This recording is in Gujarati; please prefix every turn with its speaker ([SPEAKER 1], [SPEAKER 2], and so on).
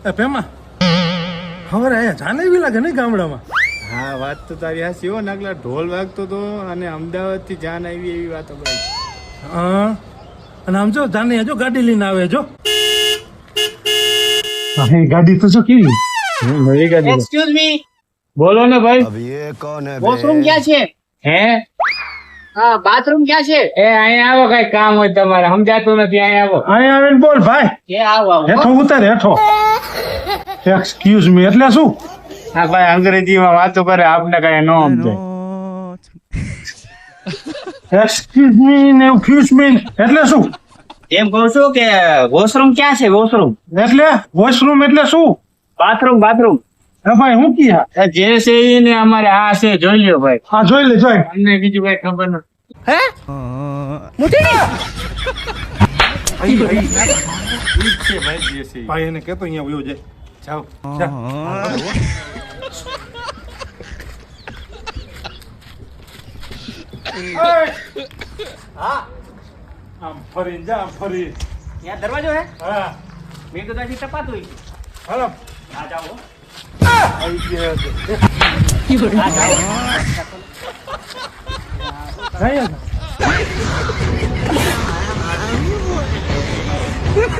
[SPEAKER 1] એ પેમા હવે અહીંયા જાને એવી લાગે નહીં ગામડામાં.
[SPEAKER 2] હા વાત તો તારી હાસી હો નકલા ઢોલ વાગતો તો અને અમદાવાદ થી જાન આવી એવી વાતો કરી.
[SPEAKER 1] હા અને આમ જો જાને જો ગાડી લઈને આવે જો. હા એ ગાડી તો જો કેવી
[SPEAKER 2] નવી ગાડી.
[SPEAKER 3] एक्सक्यूज मी,
[SPEAKER 2] બોલો ને ભાઈ.
[SPEAKER 4] अब ये कौन है
[SPEAKER 3] वॉशरूम क्या છે?
[SPEAKER 2] હે
[SPEAKER 3] હા, બાથરૂમ ક્યાં છે?
[SPEAKER 2] એ અહીંયા આવો કઈ કામ હોય તમારે સમજાતું નથી અહીંયા આવો.
[SPEAKER 1] અહીંયા આવીને બોલ ભાઈ.
[SPEAKER 3] એ આવો આવો.
[SPEAKER 1] હેઠો ઉતાર હેઠો. એક્સક્યુઝ મી એટલે શું?
[SPEAKER 2] હા ભાઈ અંગ્રેજીમાં વાતો કરે આપને કઈ ન સમજાય.
[SPEAKER 1] એક્સક્યુઝ મી ને ફ્યુઝ મી એટલે શું?
[SPEAKER 3] એમ કહું છું કે વોશરૂમ ક્યાં છે? વોશરૂમ
[SPEAKER 1] એટલે વોશરૂમ એટલે શું?
[SPEAKER 3] બાથરૂમ બાથરૂમ
[SPEAKER 1] હે ભાઈ હું કીધા?
[SPEAKER 2] જે છે ઈ ને અમારે આ છે જોઈ લ્યો ભાઈ.
[SPEAKER 1] હા જોઈ લે જોઈ.
[SPEAKER 2] અમને બીજું કઈ ખબર નથી.
[SPEAKER 1] ભાઈ એને કેતો અહીંયા વયો જાય. જાઓ આમ ફરી જા આમ ફરી.
[SPEAKER 3] यहाँ दरवाજો है?
[SPEAKER 1] હા
[SPEAKER 3] मेरे को तो ऐसी टपा हुई थी।
[SPEAKER 1] હાલો
[SPEAKER 3] आ जाओ।
[SPEAKER 1] આવી ગયા છે.
[SPEAKER 3] आ जाओ।
[SPEAKER 1] જાય